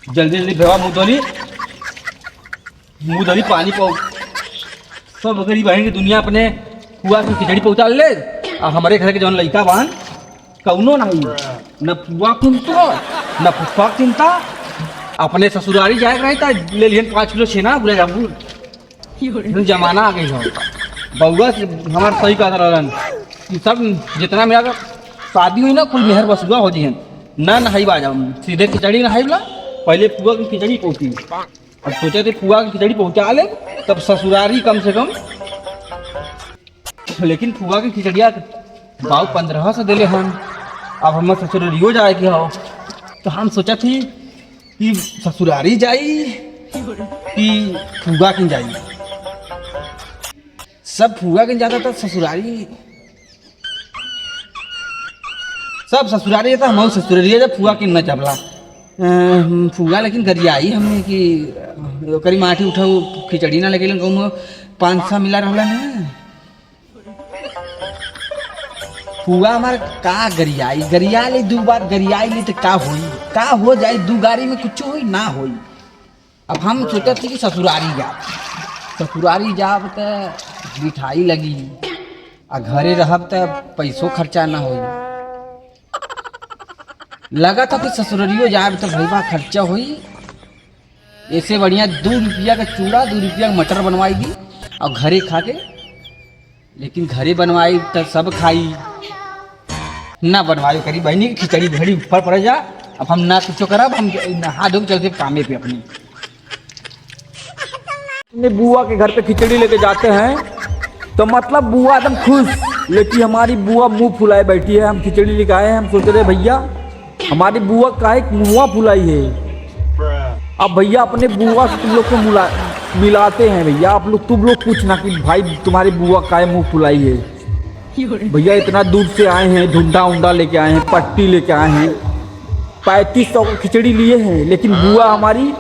जल्दी जल्दी भेवा मुँह धोली पानी पाओ। सब गरीब बहन की दुनिया अपने फुआ की खिचड़ी पहुँचा ले। और हमारे घर के जौन लड़का बहन कौनो नहीं, न फुआ चिंता न फुफा चिंता। अपने ससुरारी जाए रहे था ले लियन 5 किलो छेना बोले जाबू। जमाना आ गई हो बउआ हमारे सही कहा रहन कि सब जितना मेरा शादी हुई ना कुल मेहर बसुआ हो जी ना नहाई बाजा सीधे खिचड़ी नहाई बोला। पहले फुआ की खिचड़ी पहुँची। अब सोचे थे फुआ की खिचड़ी पहुँचा ले तब ससुरारी कम से कम। लेकिन फुआ की खिचड़िया बाऊ 15 से दिले हम। अब हम ससुरारियो जाए के हो तो हम सोचा थी कि ससुरारी जाई कि फुआ की जाई। सब फुआ के जाता था ससुरारी, सब ससुरारी जाता हम ससुरारी जब फुआ की न चबला। फुआ लेकिन गरियाई हमने कि करी माटी उठाओ खिचड़ी ना लगे कौन 500 मिला रहा ना। फुआ हमारे का गरियाई गरिया ले 2 बार गरियाई ले तो का होई का हो जाए 2 गाड़ी में कुछ होई ना होई। अब हम सोचा थी कि ससुरारी जाब तो मिठाई लगी आ घरे रहब तो पैसों खर्चा ना होई। लगा था कि ससुरारियो जाए तो भैया खर्चा हुई। ऐसे बढ़िया 2 रुपया का चूड़ा 2 रुपया का मटर बनवाई दी और घरे खा के। लेकिन घरे बनवाई तो सब खाई ना बनवाई करी बहनी की खिचड़ी घड़ी ऊपर पड़ जा। अब हम ना कुछ करब हम नहा धो के चलते कामे पे अपनी। बुआ के घर पे खिचड़ी लेके जाते हैं तो मतलब बुआ एकदम खुश। लेकिन हमारी बुआ मुंह फुलाए बैठी है। हम खिचड़ी लेके आए हैं हम सोच रहे भैया हमारी बुआ का एक मुँह फुलाई है। अब भैया अपने बुआ से तुम लोग को मिलाते हैं। भैया आप लोग तुम लोग पूछना कि भाई तुम्हारी बुआ का मुंह फुलाई है। भैया इतना दूर से आए हैं धुंडा उंडा लेके आए हैं पट्टी लेके आए हैं 3500 का खिचड़ी लिए हैं। लेकिन बुआ हमारी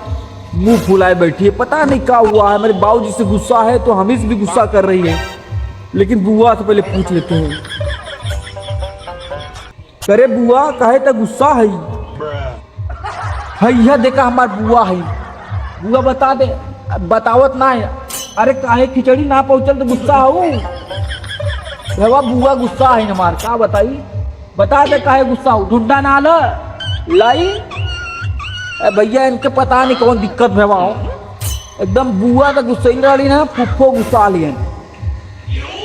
मुंह फुलाए बैठी है। पता नहीं क्या हुआ है। मेरे बाबूजी से गुस्सा है तो हम भी गुस्सा कर रही है। लेकिन बुआ से पहले पूछ लेते हैं। करे बुआ कहे तो गुस्सा है यह देखा हमार बुआ है। बुआ बता दे बतावत ना है। अरे काहे खिचड़ी ना पहुंचल तो गुस्सा हो भैया। बुआ गुस्सा है हमार का बताई बता दे काहे गुस्सा हो। ढूंढा ना लाई भैया इनके पता नहीं कौन दिक्कत भैया हो। एकदम बुआ तो गुस्सा ही रही ना फुफ्फो गुस्सा लिए।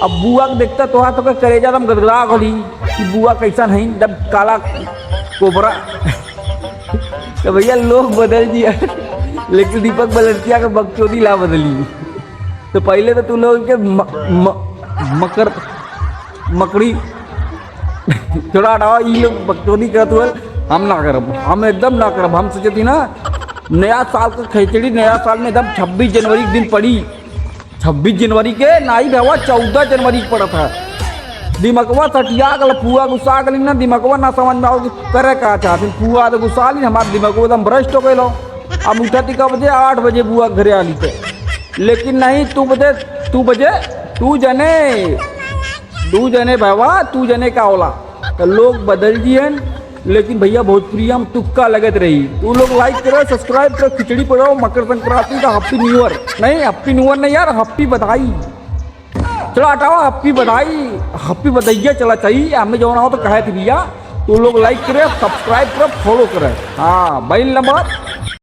अब बुआ को देखता तो करेजा एकदम गदगदा गली कि बुआ कैसा नहीं एकदम काला कोबरा। तो भैया लोग बदल दिया लेकिन दीपक बलरतिया का बकचोदी ला बदली। तो पहले तो तू लोग के मकड़ी थोड़ा हटावा ये लोग बकचोदी करत हुए हम ना करब। हम एकदम ना करब। हम सोचे थी ना नया साल का खिचड़ी नया साल में एकदम 26 जनवरी के दिन पड़ी। 26 जनवरी के नाई भैया 14 जनवरी को पड़ा था। दिमकवा सटिया गल फुआ गुस्सा गली ना दिमकवा ना समझ में आओ करे का चाहती फुआ तो गुस्सा ली हमारे दिमाग एकदम भ्रष्ट हो गए लो। अब उठती का बजे 8 बजे बुआ घरे आली थे। लेकिन नहीं तू जने भैया तू जने का होला तो लोग बदल दिए। लेकिन भैया भोजपुरी हम तुक्का लगत रही। तू लोग लाइक करो सब्सक्राइब करो खिचड़ी पढ़ो मकर संक्रांति का हैप्पी न्यू ईयर नहीं हैप्पी न्यू ईयर नहीं यार हैप्पी बधाई। चलो हटाओ हैप्पी बधाइया चला चाहिए हमें जो ना हो तो कहे थे भैया। तू लोग लाइक करे सब्सक्राइब करो फॉलो करे। हाँ बैल नंबर